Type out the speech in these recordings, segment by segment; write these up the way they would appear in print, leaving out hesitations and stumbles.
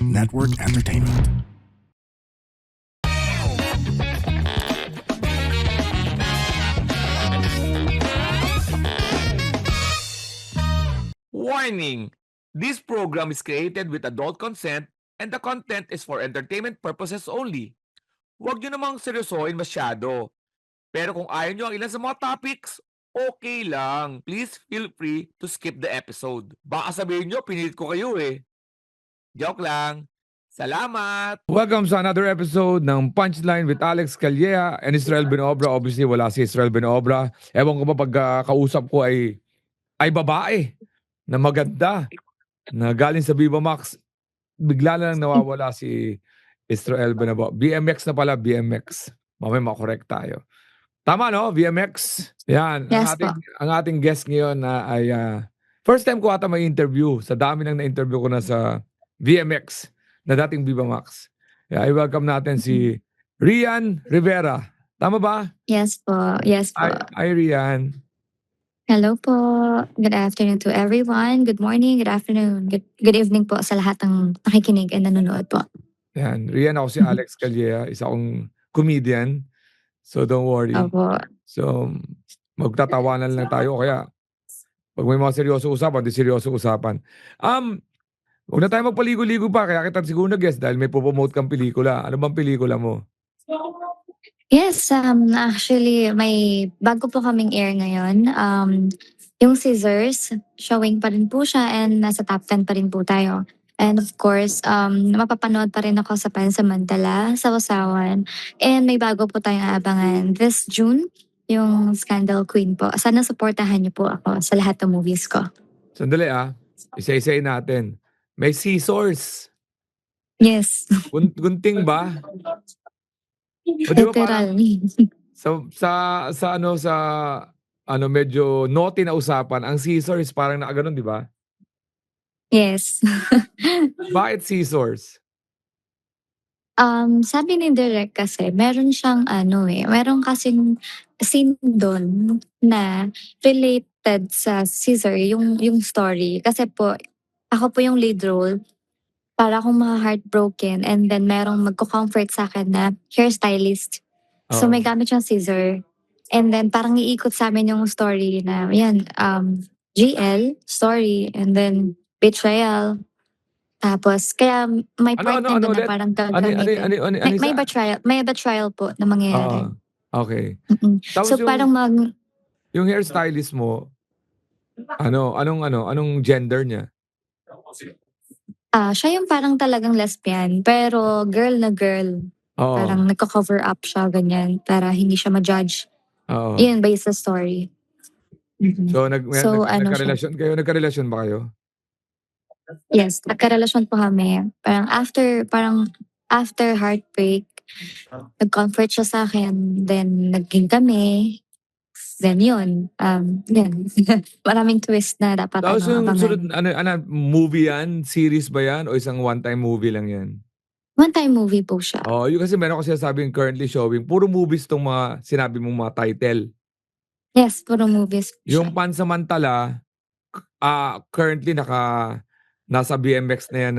Network Entertainment. Warning! This program is created with adult consent and the content is for entertainment purposes only. Huwag nyo namang seryosohin masyado. Pero kung ayaw nyo ang ilan sa mga topics, okay lang. Please feel free to skip the episode. Baka sabihin nyo, pinilit ko kayo eh. Joke lang. Salamat! Welcome sa another episode ng Punchline with Alex Calleja and Israel Benobra. Obviously, wala si Israel Benobra. Ewan ko ba pag kausap ko ay babae na maganda na galing sa Viva Max. Bigla na lang nawawala si Israel Benobra. BMX na pala, BMX. Mamaya makorek tayo. Tama no, BMX? Yan, Yes, ang ating guest ngayon ay first time ko ata may interview. Sa dami nang na-interview ko na sa VMX na dating Viva Max. I welcome natin si Rian Rivera. Tama ba? Yes po. Yes po. Hi Rian. Hello po. Good afternoon to everyone. Good morning, good afternoon, good evening po sa lahat ng nakikinig and nanonood po. Yan. Rian, ako si Alex Calleja. Isa akong comedian. So don't worry. Opo. So magtatawanan lang tayo. Kaya pag may mga seryoso usapan, di seryoso usapan. Huwag na tayo magpaligo-ligo pa. Kaya kita siguro nag-guess dahil may pupromote kang pelikula. Ano bang pelikula mo? Yes, actually may bago po kaming air ngayon. Yung Scissors, showing pa rin po siya and nasa top 10 pa rin po tayo. And of course, mapapanood pa rin ako sa Pansamantala, sa Wasawan. And may bago po tayong aabangan this June, yung Scandal Queen po. Sana supportahan niyo po ako sa lahat ng movies ko. Sandali isa-isayin natin. May scissors. Yes. Gunting ba? O, di ba parang Literal. sa medyo naughty na usapan, ang scissors parang nakaganon, di ba? Yes. Bakit scissors? Sabi ni Direk kasi meron siyang meron kasing scene doon na related sa Caesar yung story. Kasi po, ako po yung lead role. Para akong heartbroken and then merong magko-comfort sa akin na hairstylist. So Oo. may gamit siyang scissor. And then parang iikot sa amin yung story na yan, GL, story, and then betrayal. Tapos kaya may part din doon na ulit? parang gagamitin. May betrayal po na mangyayari. Okay. So Tapos parang yung hairstylist mo, anong gender niya? siya yung parang talagang lesbian, pero girl na girl. Oo. Parang nagko-cover up siya, ganyan, para hindi siya ma-judge. Oo. Yun, based sa story. So, nagkarelasyon kayo? Nagkarelasyon ba kayo? Yes, nagkarelasyon po kami. Parang after heartbreak, nag-comfort siya sa akin, then naging kami. Then yun, yan. Maraming twist na dapat Tapos yung sunod, abangan. movie yan? Series ba yan? O isang one-time movie lang yan? One-time movie po siya. Yung kasi meron ko sinasabing currently showing, puro movies tong mga sinabi mong mga title. Yes, puro movies po siya. Yung Pansamantala, currently nasa BMX na yan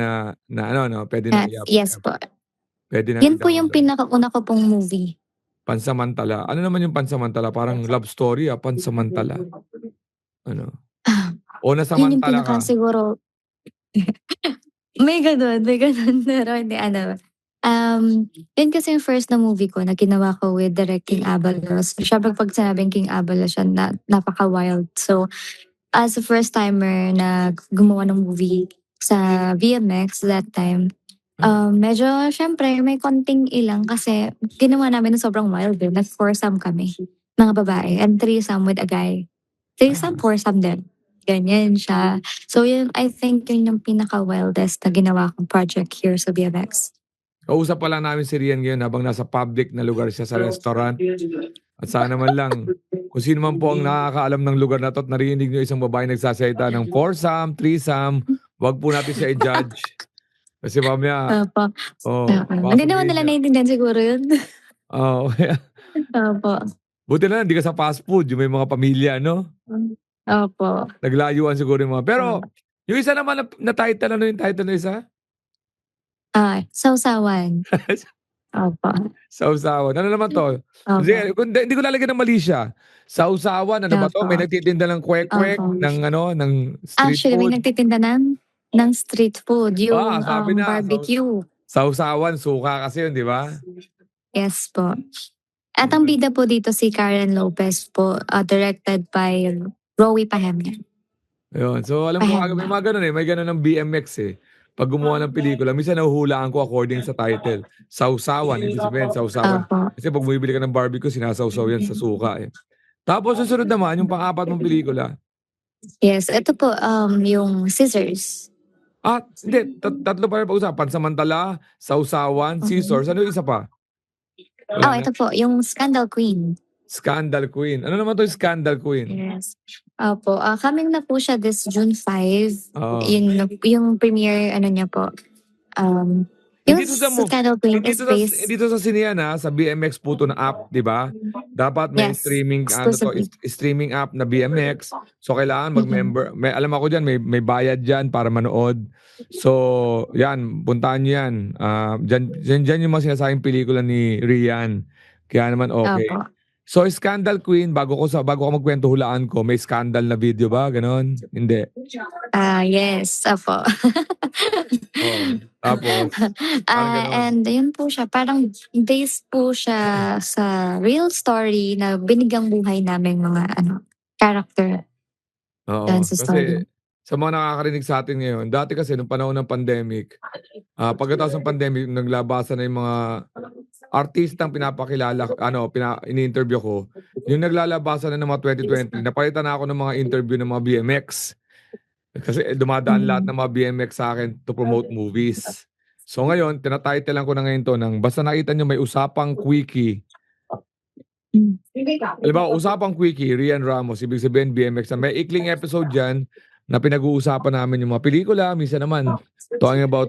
na pwede na Yes po. Pwede na Yun po yung i-download. pinakauna ko pong movie. Pansamantala. Ano naman yung Pansamantala? Parang love story, Pansamantala. Ano? O Yun yung nasamantala ka? siguro, may ganun, pero hindi yun kasi yung first na movie ko na ginawa ko with Direk King Abalos. Siyempre pag sinabing King Abalos siya, napaka-wild. So, as a first timer na gumawa ng movie sa VMX that time, medyo syempre may konting ilang kasi ginawa namin na sobrang wild din. Nag-foursome kami, mga babae, and threesome with a guy. Threesome, foursome din. Ganyan siya. So yun, I think yun yung pinaka-wildest na ginawa kong project here sa BMX. Kausap pa lang namin si Rian ngayon habang nasa public na lugar siya sa restaurant. At sana man lang, kung sino man po ang nakakaalam ng lugar na to at narinig nyo isang babae nagsasalita ng foursome, threesome, wag po natin siya i-judge. Kasi mamaya, Opo. baka Hindi naman sabihin nila niya. naiintindihan siguro yun. Kaya, Opo. buti na lang, di ka sa fast food, yung may mga pamilya, no? Opo. Naglayuan siguro yung mga. Pero, yung isa naman na title, ano yung title na isa? Sausawan. Opo. Sausawan. Ano naman 'to? Opo. Sige, hindi ko lalagyan ng mali siya. Sausawan, ano ba 'to? May Opo. nagtitinda ng kwek-kwek, Opo. ng ano, ng street Actually, may food. nagtitinda ng street food, yung Sabi na, barbecue. sausawan, suka kasi yun, di ba? Yes po. At ang bida po dito si Karen Lopez po, directed by Rowie Pahemna. Ayun. So, alam ko, may Pahemna. mga ganun eh. May ganun ng BMX eh. Pag gumawa ng pelikula, minsan nahuhulaan ko according sa title. Sausawan, ibig sabihin, sausawan. Opo. Kasi pag bumibili ka ng barbecue, sinasawsaw yan sa suka eh. Tapos, susunod naman, yung pang-apat mong pelikula. Yes, ito po, yung Scissors. Hindi. Tatlo pa rin pag-usapan. Pansamantala, sausawan, scissors. Ano yung isa pa? Wala na? Ito po, yung Scandal Queen. Scandal Queen. Ano naman to yung Scandal Queen? Yes. Opo, coming na po siya this June 5. Oo. Yung premiere, ano niya po. Yung Dito sa mo, Scandal Queen is based. dito sa Sinehan sa BMX Puto na app, 'di ba? Dapat may Yes, streaming exclusively. streaming app na BMX. So kailangan mag-member. May alam ako diyan, may bayad diyan para manood. So, 'yan, puntahan niyo 'yan. Diyan yung mga sinasabing pelikula ni Rian. Kaya naman okay. Opo. So, Scandal Queen, bago ko magkwento, hulaan ko, may scandal na video ba? Ganon? Hindi. Yes, opo. Oh, tapos, parang ganon. And yun po siya, parang based po siya sa real story na binigang buhay naming mga character Oo, dun sa story. kasi sa mga nakakarinig sa atin ngayon, dati kasi nung panahon ng pandemic, pagkatapos ng pandemic, naglabasan na yung mga artistang pinapakilala, ini-interview ko, yung naglalabasan na ng mga 2020, napalitan na ako ng mga interview ng mga BMX. Kasi dumadaan lahat ng mga BMX sa akin to promote movies. So ngayon, tinatitlean ko na ngayon to ng basta nakita nyo may usapang quickie. Halimbawa, usapang quickie, Rian Ramos, ibig sabihin BMX na may ikling episode dyan na pinag-uusapan namin yung mga pelikula, minsan naman talking about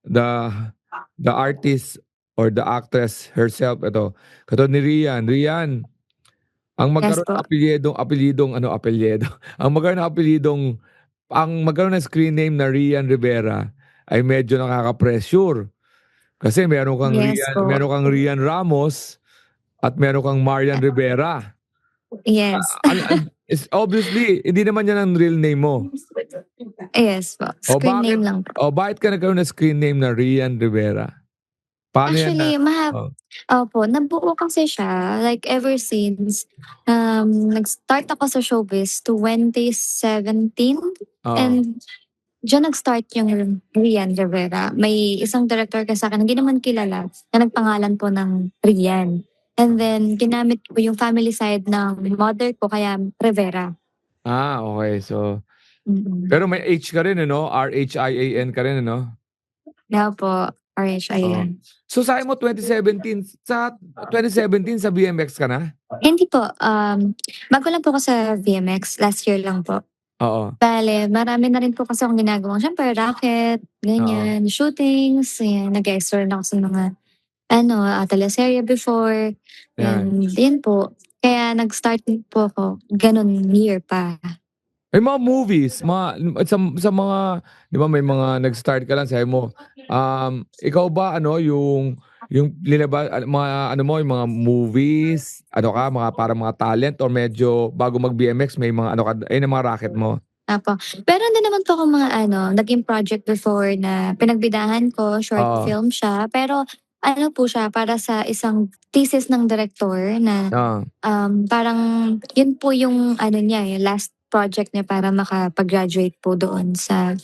the artist or the actress herself. Ito, katulad ni Rian. Rian, ang magkaroon Yes po. ng ang magkaroon ng screen name na Rian Rivera ay medyo nakaka-pressure. Kasi meron kang Yes po. Rian Ramos at meron kang Marian Rivera. Yes. Obviously, hindi naman yan ang real name mo. Yes po. Screen name lang po. Bakit ka nagkaroon ng screen name na Rian Rivera? Paano yan Actually, opo, nabuo kasi siya like ever since nag-start ako sa showbiz 2017 and diyan nag-start yung Rian Rivera. May isang director kasi sa akin hindi naman kilala na nagpangalan po ng Rian. And then ginamit ko yung family side ng mother ko kaya Rivera. Okay. So, pero may H ka rin, ano? RHIAN ka rin, ano? Yeah po, RHIAN. So sabi mo 2017 sa BMX ka na? Hindi po, bago lang po ako sa BMX, last year lang po. Oo. Bale, marami na rin po kasi akong ginagawang syempre racket, ganyan, shootings, yan, nag-extra na ako sa mga teleserye before. And yun po, kaya nag-start po ako, ganun year pa. May mga movies, sa mga, di ba may mga nag-start ka lang, sabi mo, ikaw ba yung linabas, yung mga movies, parang mga talent or medyo bago mag-BMX, may mga mga racket mo? Apo. Pero hindi naman po ako mga naging project before na pinagbidahan ko, short film siya. Pero po siya, para sa isang thesis ng director na parang yun po yung niya, last project niya para makapag-graduate po doon sa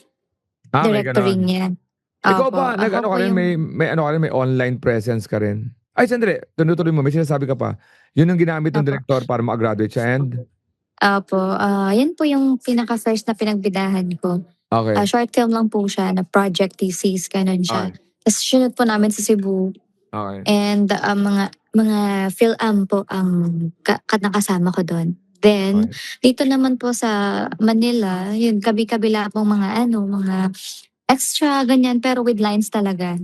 directoring niya. Ikaw ba, may online presence ka rin? Ay, sandali, tuloy mo, may sinasabi ka pa. Yun ang ginamit ng director para makagraduate siya and? Opo, yan po yung pinaka-first na pinagbidahan ko. Okay. Short film lang po siya na project thesis, ganun siya. Tapos sinunod po namin sa Cebu. Okay. And mga film po ang nakasama ko doon. Then, dito naman po sa Manila, yun, kabi-kabila pong mga extra, ganyan, pero with lines talaga.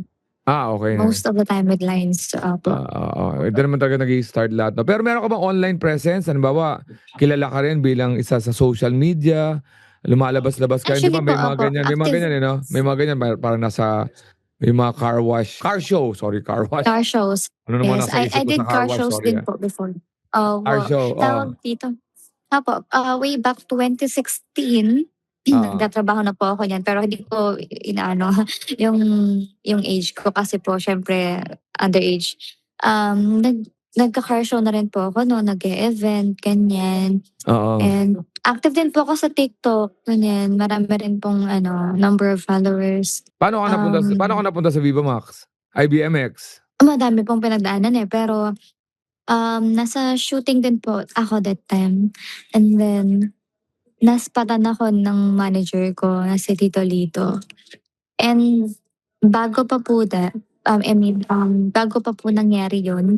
Okay. Most of the time with lines. Ito naman talaga nag-i-start lahat. No? Pero meron ka bang online presence? Halimbawa, kilala ka rin bilang isa sa social media, lumalabas-labas ka. Actually Di ba may po, mga ganyan? May mga ganyan, no? May mga ganyan, parang nasa May mga car wash. Car show, sorry, car wash. Car shows. Ano naman Yes, nasa I isip ko sa did car car wash, shows sorry din po before. Car Opo, show, tawag dito opo, way back 2016 Oo. nagtatrabaho na po ako niyan pero hindi ko inaano yung yung age ko kasi po siyempre underage. Nagka-car show na rin po ako 'no, nag-e-event, ganyan. Oo. And active din po ako sa TikTok, ganyan. Marami rin pong ano, number of followers. Paano ka napunta sa Viva Max? Ay, BMX? Madami pong pinagdaanan, eh, pero, nasa shooting din po ako that time and then naspatan ako ng manager ko na si Tito Lito. And bago pa po bago pa po nangyari yun,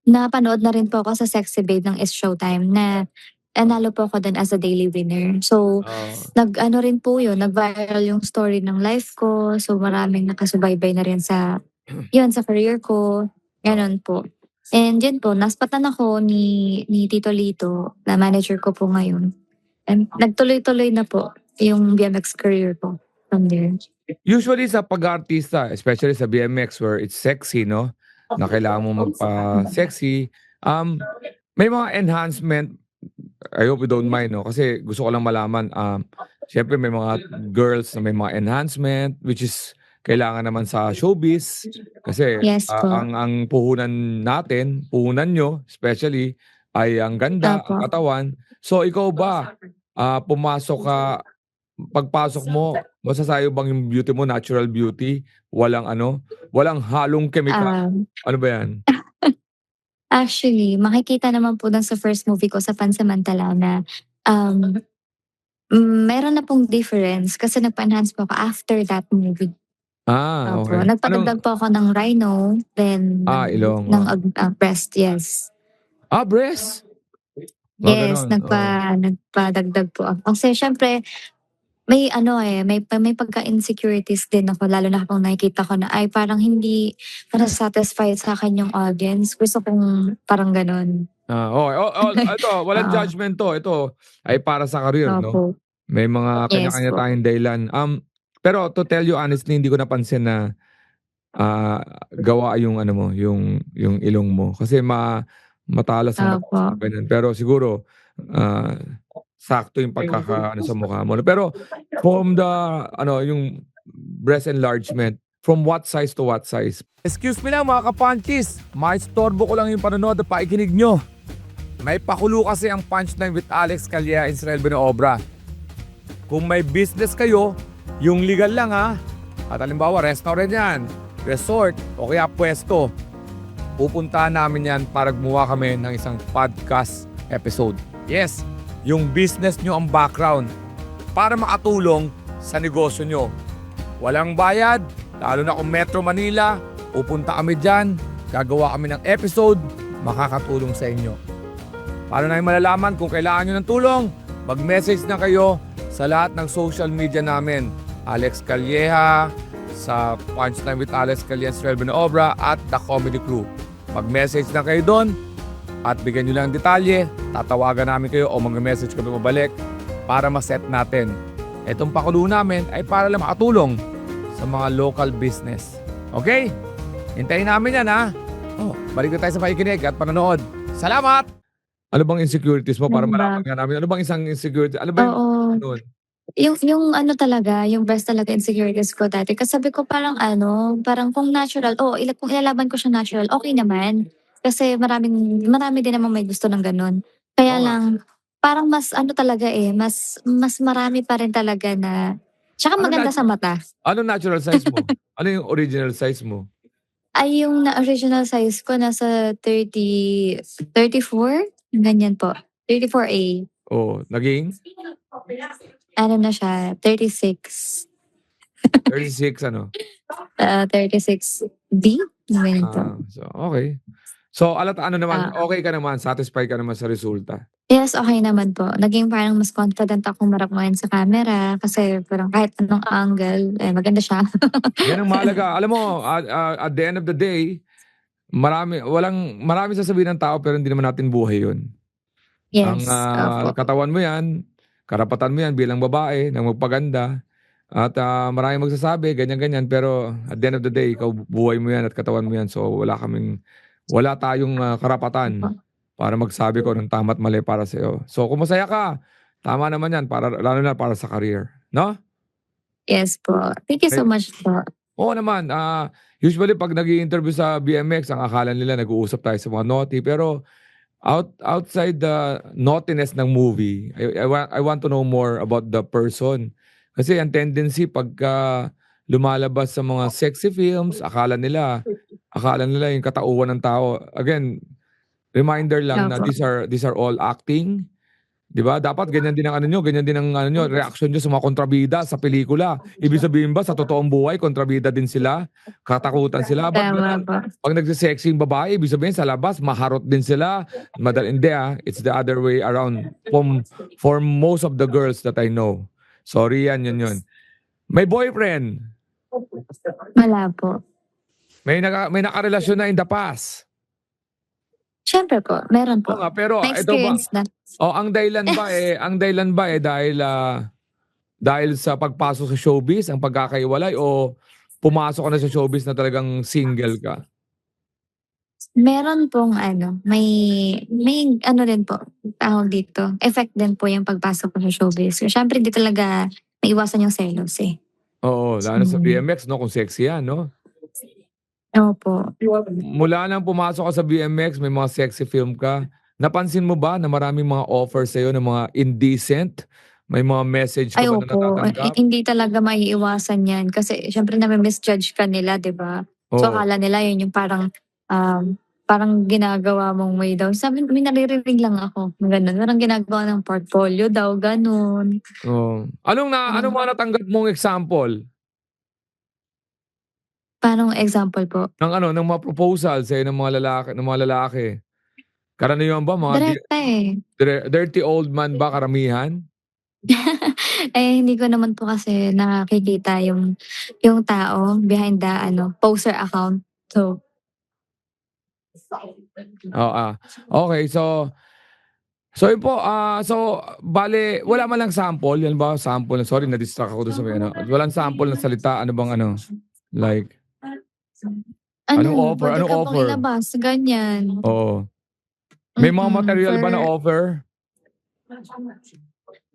napanood na rin po ako sa Sexy Babe ng It's Showtime na nanalo po ako dun as a daily winner. So, Oo. nag-ano rin po yun, nag-viral yung story ng life ko. So, maraming nakasubaybay na rin sa sa career ko, gano'n po. And yun po, naspatan ako ni Tito Lito na manager ko po ngayon. And nagtuloy-tuloy na po yung BMX career ko from there. Usually sa pag-aartista, especially sa BMX where it's sexy, no? Na kailangan mo magpa-sexy. May mga enhancement. I hope you don't mind, no? Kasi gusto ko lang malaman. Siyempre may mga girls na may mga enhancement which is kailangan naman sa showbiz. Kasi Yes po. ang puhunan natin, puhunan nyo especially, ay ang ganda, ang Opo. katawan. So ikaw ba, pumasok ka, pagpasok mo, masasabi bang yung beauty mo, natural beauty? Walang walang halong kemikal? Um, Ano ba yan? Actually, makikita naman po dun sa first movie ko sa Pansamantala na, meron na pong difference kasi nagpa-enhance po ako after that movie. Opo, Okay. nagpadagdag po ako ng rhino, then Ilong, ng oo. breast, yes. Breast? Yes, Gano'n, oo. nagpadagdag po ako. Kasi siyempre may may pagka-insecurities din ako lalo na kung nakikita ko na, ay parang hindi satisfied sa akin yung audience. Gusto kong parang gano'n. Okey. Ito, walang Oo, judgment 'to. Ito ay para sa career, 'no? opo. May mga Yes kanya-kanya po. tayong dahilan. Pero to tell you honestly, hindi ko napansin na, gawa yung mo, yung ilong mo. Kasi matalas ang mata Opo. ko ganyan. Pero siguro, sakto yung sa mukha mo. Pero from the yung breast enlargement, from what size to what size? Excuse me lang mga kapanchis, maistorbo ko lang yung panonood at pakikinig nyo. May pakulo kasi ang Punchline with Alex Calleja and Israel Binoobra. Kung may business kayo, yung legal lang ha. At halimbawa, restaurant yan, resort, o kaya pwesto. Pupuntahan namin yan para gumawa kami ng isang podcast episode. Yes, yung business nyo ang background para makatulong sa negosyo nyo. Walang bayad, lalo na kung Metro Manila, pupunta kami dyan, gagawa kami ng episode, makakatulong sa inyo. Paano namin malalaman kung kailangan nyo ng tulong? Mag-message na kayo sa lahat ng social media namin. Alex Calleja, sa Punchline with Alex Calleja, Israel Binoobra, at The Comedy Crew. Mag-message na kayo doon at bigyan nyo lang detalye, tatawagan namin kayo o mag-message kami mabalik para ma-set natin. Itong pakulo namin ay para lang makatulong sa mga local business. Okay? Hintayin namin yan ha. Balik na tayo sa pakikinig at panonood. Salamat! Ano bang insecurities mo para malaman nga namin? Ano bang isang insecurity? Ano ba yung Oo. nun? Yung ano talaga, yung breast talaga insecurities ko dati. Kasi sabi ko parang kung natural, kung ilalaban ko siya natural, okay naman. Kasi marami din naman may gusto ng gano'n. Kaya Oo nga. lang, parang mas talaga mas marami pa rin talaga na tsaka Ano maganda sa mata. Ano natural size mo? Ano yung original size mo? Ay yung na original size ko nasa 34, ganyan po. 34A. Naging Ano na siya, 36. 36 ano? 36B, ganyan po. Okay. So, naman, Ah. okay ka naman, satisfied ka naman sa resulta. Yes, okay naman po. Naging parang mas confident akong marap ngayon sa camera kasi parang kahit anong angle, maganda siya. Yan ang mahalaga. Alam mo, at the end of the day, marami sasabihin ng tao pero hindi naman natin buhay yun. Ang Yes, opo. katawan mo yan, karapatan mo yan bilang babae na magpaganda. At maraming magsasabi, ganyan-ganyan. Pero at the end of the day, ikaw buhay mo yan at katawan mo yan. So wala tayong karapatan para magsabi ko ng tama at mali para sa'yo. So kung masaya ka, tama naman yan, lalo na para sa career. No? Yes po. Thank you so Okay. much po. Oo naman, usually pag nag-i-interview sa BMX, ang akala nila nag-uusap tayo sa mga naughty. Pero outside the naughtiness ng movie, I want to know more about the person. Kasi ang tendency pagka lumalabas sa mga sexy films, akala nila yung katauhan ng tao. Again, reminder lang na Opo. these are all acting. 'Di ba? Dapat ganyan din ang reaction niyo sa mga kontrabida sa pelikula. Ibig sabihin ba sa totoong buhay kontrabida din sila? Katakutan sila? Ba't Tama gano'n? po. Pag nagse-sexy yung babae, ibig sabihin sa labas maharot din sila. Hindi it's the other way around for most of the girls that I know. Sorry yan, yun. May boyfriend. Wala po. May nakarelasyon na in the past. Siyempre po, meron Oo po. nga, pero ito ba? Na-experience na. Ang dahilan ba dahil sa pagpasok sa showbiz ang pagkakaiwalay o pumasok ka na sa showbiz na talagang single ka? Meron pong ano, may ano din po, tawag dito, effect din po yung pagpasok ko sa showbiz. So, siyempre hindi talaga maiwasan yung selos eh. Oo, lalo na sa Mm. BMX, no? Kung sexy yan, no? Opo. Mula nang pumasok ka sa BMX, may mga sexy film ka. Napansin mo ba na maraming mga offers sa'yo ng mga indecent? May mga message ka Ay ba na opo, natatanggap? hindi talaga maiiwasan yan kasi siyempre nami-misjudge ka nila, 'di ba? So Oo. akala nila yun yung parang ginagawa mong way daw. Sabi may naririnig lang ako, gano'n. Parang ginagawa ng portfolio daw, gano'n. Oo. Anong mga natanggap mong example Parang example po, ng mga proposal sa'yo ng mga lalaki? Karaniwan ba mga direkta eh. dirty old man ba karamihan? Eh, hindi ko naman po kasi nakikita yung tao behind the poster account. So, Oo. Okay, yun po, bale wala man lang sample, yan ba sample sorry na-distract ako dun sa may walang sample na salita, ano bang like, anong offer, pwede anong ka pong offer? ilabas, ganyan. Oo. May mga Mm, material ba na for offer?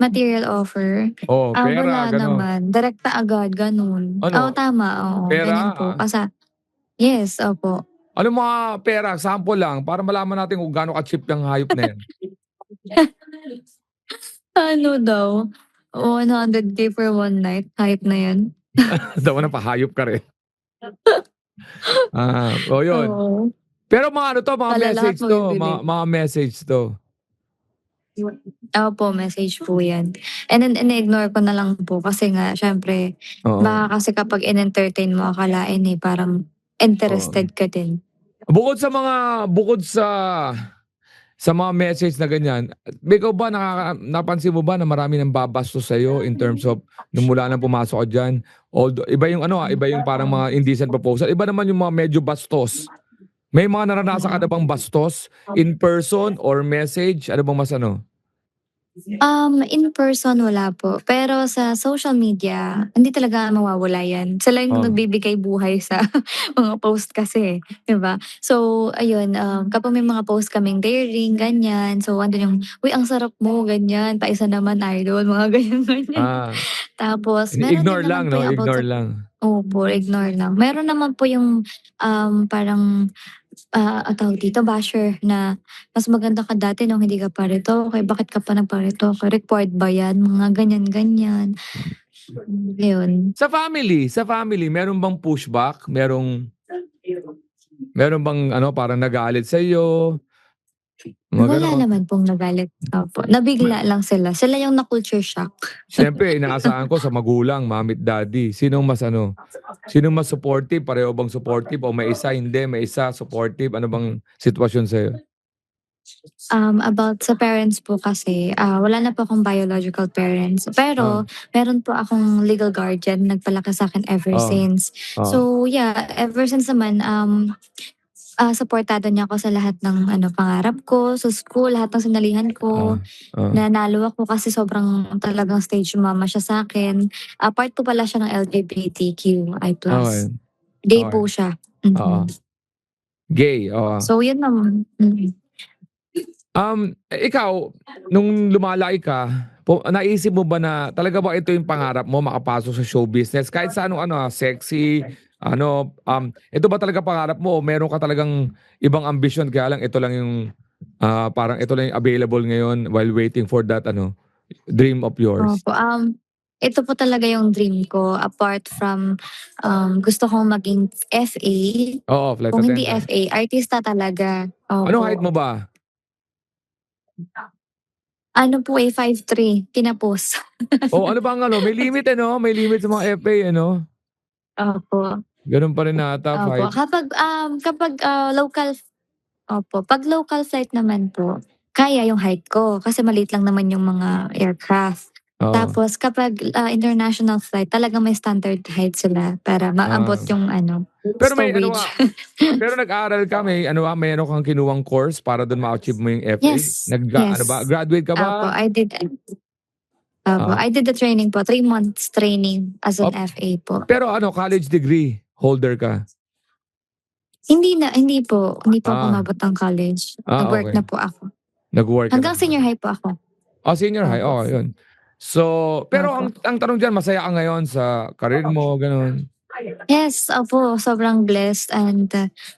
material offer? Oo, pera Wala gano'n. naman. Direkta agad, ganun. Oo, Ano, tama, oo. Ganyan po. pera? Yes, opo. Anong mga pera, sample lang para malaman natin kung gaano ka-cheap yang hayop na yan. Ano daw, 100K for one night, hype na yan. Daw na pahayop ka rin. Yun. Oo. Pero mga mga Kala lahat message to, mabibili. mga message to. Opo, message po yan. And then, in-ignore ko na lang po kasi nga, syempre, Oo. baka kasi kapag in-entertain mo, akalain parang interested ka din. Bukod sa mga message na ganyan, ikaw ba napansin mo ba na marami nang babastos sa'yo in terms of nung mula nang pumasok ka dyan? Although, iba yung parang mga indecent proposal. Iba naman yung mga medyo bastos. May mga naranasan ka na bang bastos in person or message? Ano bang mas In person wala po. Pero sa social media, hindi talaga mawawala yan. Sila yung Oh. nagbibigay buhay sa mga post kasi, 'di ba? So, ayun, kapag may mga post kaming daring, ganyan. So, andun yung, "Uy, ang sarap mo," ganyan. "Paisa naman, idol," mga ganyan. Tapos, meron ignore din lang, naman po no? yung about Ignore sa lang. opo, ignore lang. Meron naman po yung, parang, tawag dito, basher na, "Mas maganda ka dati nung hindi ka paritoke, bakit ka pa nagparitoke, required ba yan?" Mga ganyan-ganyan. Ayun. Sa family, meron bang pushback? Meron bang parang nagalit sa'yo? Mga Wala ganon. naman pong nagalit. Opo, nabigla lang sila. Sila yung na-culture shock. Siyempre, inaasahan ko sa magulang, mommy at daddy. Sinong mas supportive? Pareho bang supportive? O may isa hindi, may isa supportive? Ano bang sitwasyon sa'yo? About sa parents po kasi, wala na po akong biological parents. Pero meron po akong legal guardian, nagpalaki sa'kin ever Oh. since. Oh. So yeah, ever since naman, suportado niya ako sa lahat ng pangarap ko, sa school, lahat ng sinalihan ko. Nanalo ako kasi sobrang talagang stage mama siya sa'kin. Part 2 pala siya ng LGBTQI+. Okay. Gay Okay. po siya. Oo. Gay, oo. So yun naman. Ikaw, nung lumalaki ka, naisip mo ba na talaga ba ito yung pangarap mo makapasok sa show business? Kahit sa sexy, ito ba talaga pangarap mo o meron ka talagang ibang ambisyon kaya lang ito lang yung parang ito lang yung available ngayon while waiting for that dream of yours? Opo, ito po talaga yung dream ko apart from, gusto kong maging FA. Oo, flight Kung hindi attendant. FA, artista talaga. Anong height mo Opo. ba? Ano po 5'3", tinapos. Ano bang may limit may limit sa mga FA Opo, Ganun pa rin ata, opo. 5. Kapag, local opo, 'pag local flight naman po, kaya yung height ko kasi maliit lang naman yung mga aircraft. Oo. Tapos kapag, international flight talagang may standard height sila para maabot Ah. yung Pero may stowage. pero nag-aaral ka, meron kang kinuhang course para dun ma-achieve mo yung FA? Yes, yes. Graduate ka Opo, ba? I did the training po, 3 months training as an Op FA po. Pero college degree holder ka? Hindi po ako Ah, umabot ng college. Nag-work okay. na po ako. Nag-work ka na. Hanggang senior high po ako. Senior high, Opo, yun. So, pero opo. ang tanong diyan, masaya ka ngayon sa career mo, gano'n? Yes, opo, sobrang blessed and,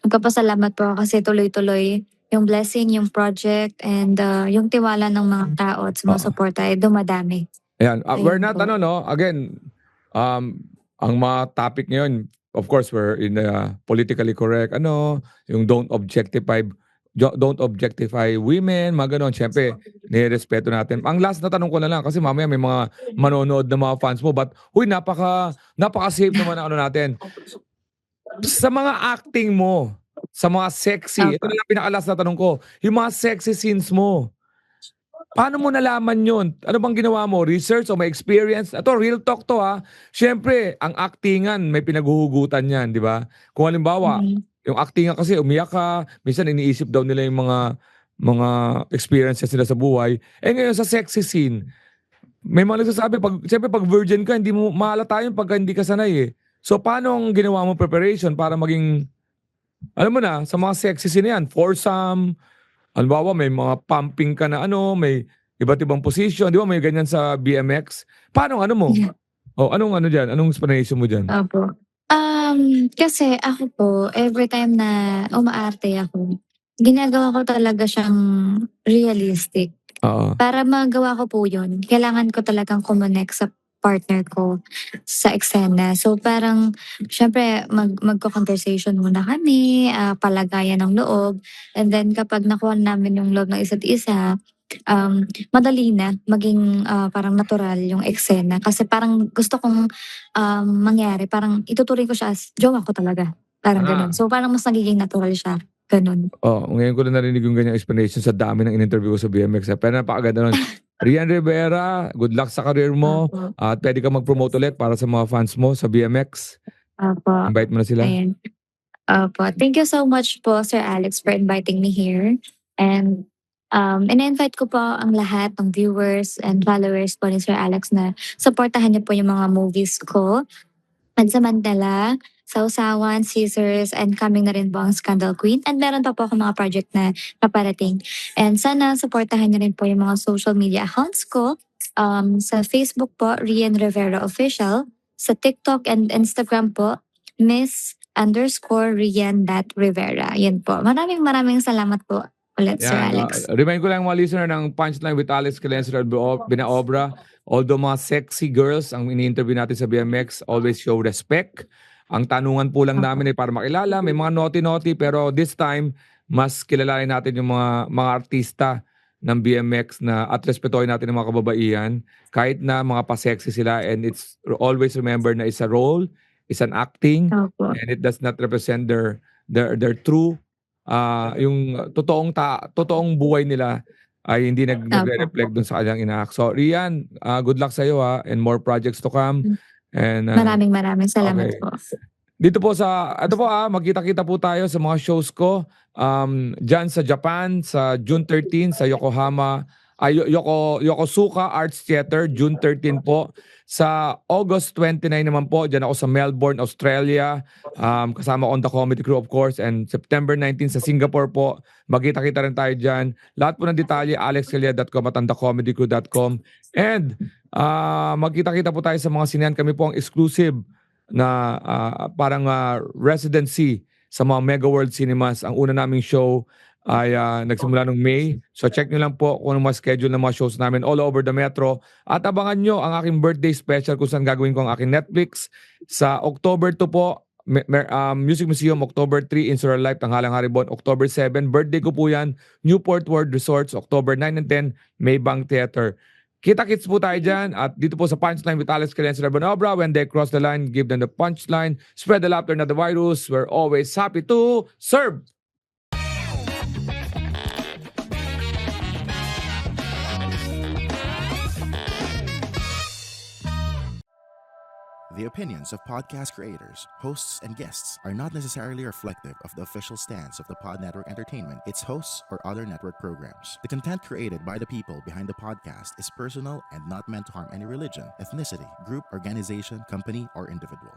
nagpapasalamat po ako kasi tuloy-tuloy yung blessing, yung project and, yung tiwala ng mga tao at Oo. sumusuporta ay dumadami. Ayan, we're Ayun not po. again, ang mga topic ngayon, of course, we're in politically correct, yung don't objectify women, mga gano'n. Siyempre, nirerespeto natin. Ang last na tanong ko na lang, kasi mamaya may mga manonood na mga fans mo, but, huy, napaka-safe naman ng natin. Sa mga acting mo, sa mga sexy, ito Opo. na lang pinaka-last na tanong ko, yung mga sexy scenes mo, paano mo nalaman yun? Ano bang ginawa mo? Research o may experience? Ito, real talk to Siyempre, ang actingan, may pinaghuhugutan yan, di ba? Kung halimbawa, yung actingan kasi umiyak ka, minsan iniisip daw nila yung mga experiences nila sa buhay. Ngayon sa sexy scene, may mga nagsasabi, siyempre pag virgin ka, hindi mo mahalata yun pagka hindi ka sanay So, paano ang ginawa mo preparation para maging, alam mo na, sa mga sexy scene yan, foursome, halimbawa may mga pumping ka na may iba't ibang position, di ba may ganyan sa BMX? Paano mo? Anong diyan? Anong explanation mo diyan? Opo. Kasi ako po every time na umaarte ako, ginagawa ko talaga siyang realistic. Oo. Para magawa ko po yun, kailangan ko talagang kumonect sa partner ko sa eksena. So parang siyempre magko-conversation muna kami, palagayan ng loob, and then kapag nakuha namin yung loob ng isa't isa, madali na maging, parang natural yung eksena. Kasi parang gusto kong, mangyari, parang ituturing ko siya as jowa ko talaga, parang gano'n. So parang mas nagiging natural siya, gano'n. Ngayon ko lang narinig yung ganyang explanation sa dami ng in-interview ko sa BMX pero napakaganda nun. Rian Rivera, good luck sa career mo Opo, at puwede kang mag-promote ulit para sa mga fans mo sa BMX. opo, Invite mo na sila. ayan. Opo, thank you so much po Sir Alex for inviting me here and, ine-invite ko po ang lahat ng viewers and followers po ni Sir Alex na supportahan niyo po yung mga movies ko. Pansamantala, Sausawan, Scissors, and coming na rin po ang Scandal Queen. And meron pa po ako mga project na paparating. And sana supportahan niyo rin po yung mga social media accounts ko. Sa Facebook po, Rian Rivera Official. Sa TikTok and Instagram po, Miss_Rian.Rivera. Yan po. Maraming salamat po ulit, Sir Yan, Alex. remind ko lang mga listener ng Punchline with Alex Calensio Binaobra. Although mga sexy girls ang ini-interview natin sa BMX, always show respect. Ang tanungan po lang namin ay para makilala, may mga naughty-naughty pero this time, mas kilalanin natin yung mga artista ng BMX na at respetuhin natin ang mga kababaihan kahit na mga pa-sexy sila and it's always remember na it's a role, it's an acting Opo. and it does not represent their true yung totoong buhay nila ay hindi nagre-reflect dun sa kanyang ina-act. So Rian, good luck sa iyo and more projects to come. And Maraming salamat okay. po. Dito po ito po magkita-kita po tayo sa mga shows ko. Diyan sa Japan sa June 13 sa Yokohama, Yokosuka Arts Theater, June 13 po. Sa August 29 naman po, diyan ako sa Melbourne, Australia. Kasama ko on the comedy crew of course. And September 19 sa Singapore po. Magkita-kita rin tayo diyan. Lahat po ng detalye, alexcalia.com at andacomedycrew.com. And magkita-kita po tayo sa mga sinehan. Kami po ang exclusive na parang residency sa mga Mega World Cinemas. Ang una naming show ay nagsimula nung May. So check nyo lang po kung ano mga schedule ng mga shows namin all over the metro. At abangan nyo ang aking birthday special kung saan gagawin ko ang aking Netflix. Sa October 2 po, Music Museum, October 3, Insular Life, Tanghalang Haribon, October 7. Birthday ko po yan, Newport World Resorts, October 9 and 10, Maybank Theater. Kita-kits po tayo dyan at dito po sa Punchline with Alex Calien and Bonobra. When they cross the line, give them the punchline. Spread the laughter, not the virus. We're always happy to serve. The opinions of podcast creators, hosts, and guests are not necessarily reflective of the official stance of the Pod Network Entertainment, its hosts, or other network programs. The content created by the people behind the podcast is personal and not meant to harm any religion, ethnicity, group, organization, company, or individual.